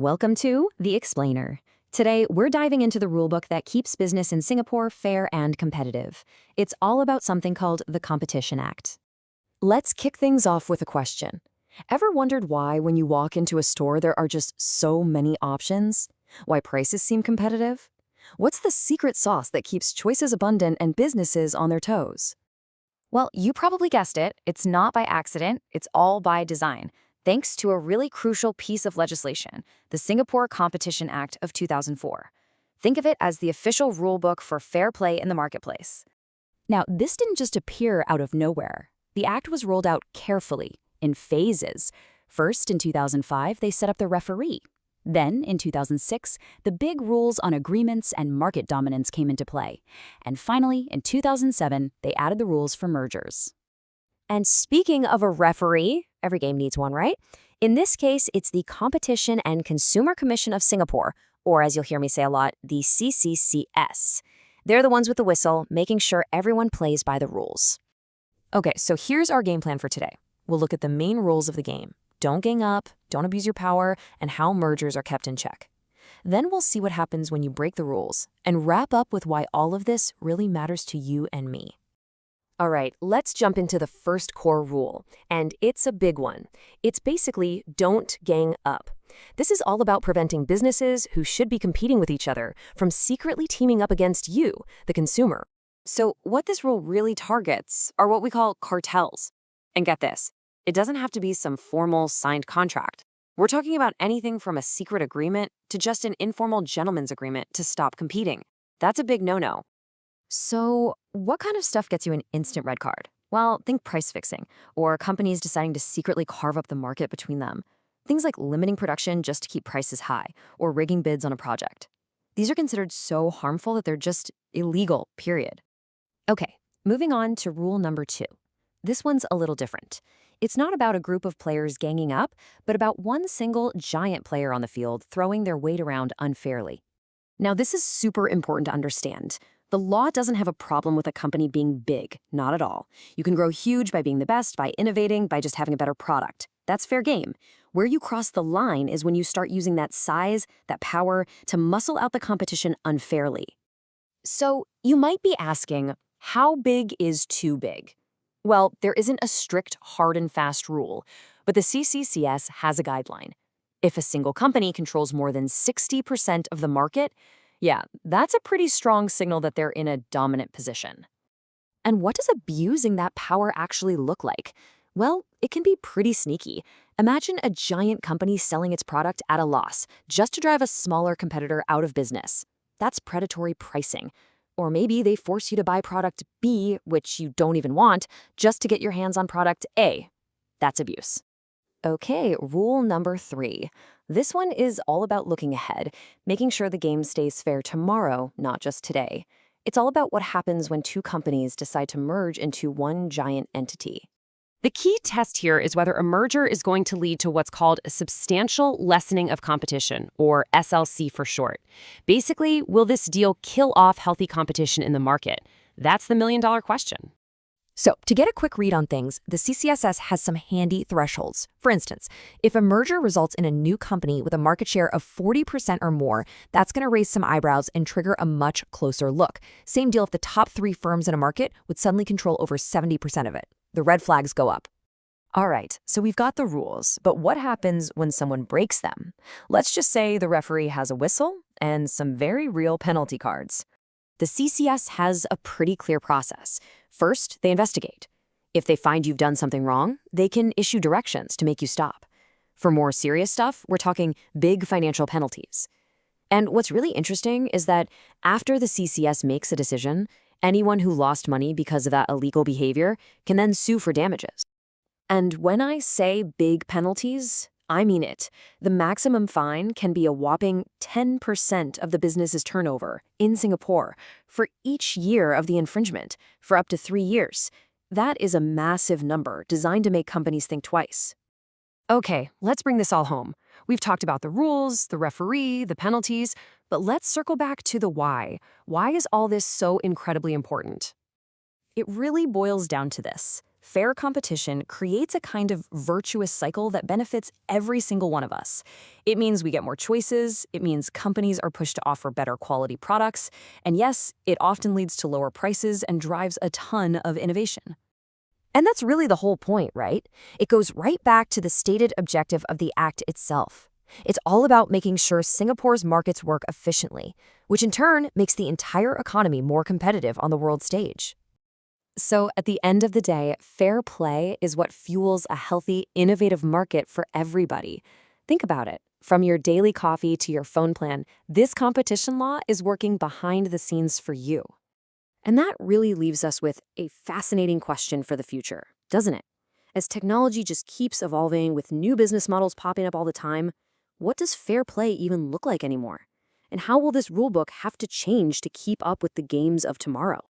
Welcome to The Explainer. Today, we're diving into the rulebook that keeps business in Singapore fair and competitive. It's all about something called the Competition Act. Let's kick things off with a question. Ever wondered why, when you walk into a store, there are just so many options? Why prices seem competitive? What's the secret sauce that keeps choices abundant and businesses on their toes? Well, you probably guessed it. It's not by accident, it's all by design, thanks to a really crucial piece of legislation, the Singapore Competition Act of 2004. Think of it as the official rulebook for fair play in the marketplace. Now, this didn't just appear out of nowhere. The act was rolled out carefully, in phases. First, in 2005, they set up the referee. Then, in 2006, the big rules on agreements and market dominance came into play. And finally, in 2007, they added the rules for mergers. And speaking of a referee, every game needs one, right? In this case, it's the Competition and Consumer Commission of Singapore, or as you'll hear me say a lot, the CCCS. They're the ones with the whistle, making sure everyone plays by the rules. Okay, so here's our game plan for today. We'll look at the main rules of the game. Don't gang up, don't abuse your power, and how mergers are kept in check. Then we'll see what happens when you break the rules, and wrap up with why all of this really matters to you and me. All right, let's jump into the first core rule, and it's a big one. It's basically don't gang up. This is all about preventing businesses who should be competing with each other from secretly teaming up against you, the consumer. So what this rule really targets are what we call cartels. And get this, it doesn't have to be some formal signed contract. We're talking about anything from a secret agreement to just an informal gentleman's agreement to stop competing. That's a big no-no. So what kind of stuff gets you an instant red card? Well, think price fixing, or companies deciding to secretly carve up the market between them. Things like limiting production just to keep prices high, or rigging bids on a project. These are considered so harmful that they're just illegal, period. Okay, moving on to rule number 2. This one's a little different. It's not about a group of players ganging up, but about one single giant player on the field throwing their weight around unfairly. Now, this is super important to understand. The law doesn't have a problem with a company being big, not at all. You can grow huge by being the best, by innovating, by just having a better product. That's fair game. Where you cross the line is when you start using that size, that power, to muscle out the competition unfairly. So you might be asking, how big is too big? Well, there isn't a strict, hard and fast rule, but the CCCS has a guideline. If a single company controls more than 60% of the market, yeah, that's a pretty strong signal that they're in a dominant position. And what does abusing that power actually look like? Well, it can be pretty sneaky. Imagine a giant company selling its product at a loss just to drive a smaller competitor out of business. That's predatory pricing. Or maybe they force you to buy product B, which you don't even want, just to get your hands on product A. That's abuse. Okay, rule number 3. This one is all about looking ahead, making sure the game stays fair tomorrow, not just today. It's all about what happens when two companies decide to merge into one giant entity. The key test here is whether a merger is going to lead to what's called a substantial lessening of competition, or SLC for short. Basically, will this deal kill off healthy competition in the market? That's the million-dollar question. So, to get a quick read on things, the CCSS has some handy thresholds. For instance, if a merger results in a new company with a market share of 40% or more, that's going to raise some eyebrows and trigger a much closer look. Same deal if the top 3 firms in a market would suddenly control over 70% of it. The red flags go up. All right, so we've got the rules, but what happens when someone breaks them? Let's just say the referee has a whistle and some very real penalty cards. The CCS has a pretty clear process. First, they investigate. If they find you've done something wrong, they can issue directions to make you stop. For more serious stuff, we're talking big financial penalties. And what's really interesting is that after the CCS makes a decision, anyone who lost money because of that illegal behavior can then sue for damages. And when I say big penalties, I mean it. The maximum fine can be a whopping 10% of the business's turnover in Singapore for each year of the infringement, for up to 3 years. That is a massive number designed to make companies think twice. Okay, let's bring this all home. We've talked about the rules, the referee, the penalties, but let's circle back to the why. Why is all this so incredibly important? It really boils down to this. Fair competition creates a kind of virtuous cycle that benefits every single one of us. It means we get more choices, it means companies are pushed to offer better quality products, and yes, it often leads to lower prices and drives a ton of innovation. And that's really the whole point, right? It goes right back to the stated objective of the act itself. It's all about making sure Singapore's markets work efficiently, which in turn makes the entire economy more competitive on the world stage. So, at the end of the day, fair play is what fuels a healthy, innovative market for everybody. Think about it. From your daily coffee to your phone plan, this competition law is working behind the scenes for you. And that really leaves us with a fascinating question for the future, doesn't it? As technology just keeps evolving with new business models popping up all the time, what does fair play even look like anymore? And how will this rulebook have to change to keep up with the games of tomorrow?